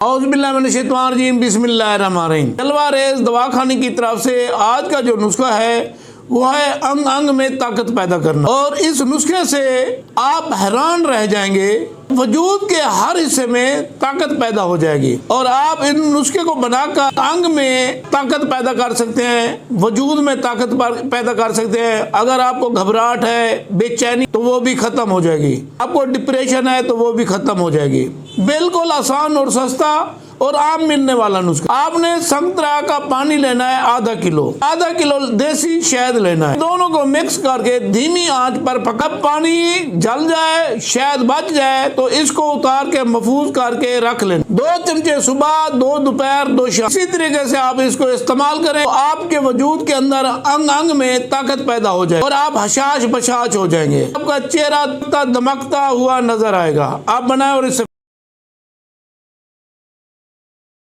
औज़ुबिल्लाहिमिनश्शैतानिर्रजीम बिस्मिल्लाहिर्रहमानिर्रहीम। तलवा रेज़ दवाखाने की तरफ से आज का जो नुस्खा है वो है अंग अंग में ताकत पैदा करना। और इस नुस्खे से आप हैरान रह जाएंगे, वजूद के हर हिस्से में ताकत पैदा हो जाएगी और आप इन नुस्खे को बनाकर अंग में ताकत पैदा कर सकते हैं, वजूद में ताकत पैदा कर सकते हैं। अगर आपको घबराहट है, बेचैनी, तो वो भी खत्म हो जाएगी। आपको डिप्रेशन है तो वो भी खत्म हो जाएगी। बिल्कुल आसान और सस्ता और आम मिलने वाला नुस्खा। आपने संतरा का पानी लेना है आधा किलो देसी शहद लेना है। दोनों को मिक्स करके धीमी आंच पर पका। पानी जल जाए, शहद बच जाए तो इसको उतार के महफूज करके रख लेना। 2 चमचे सुबह, 2 दोपहर, 2 शाम। इसी तरीके से आप इसको इस्तेमाल करें तो आपके वजूद के अंदर अंग अंग में ताकत पैदा हो जाए और आप हशाश बशाश हो जाएंगे। आपका चेहरा दमकता हुआ नजर आएगा। आप बनाए और इससे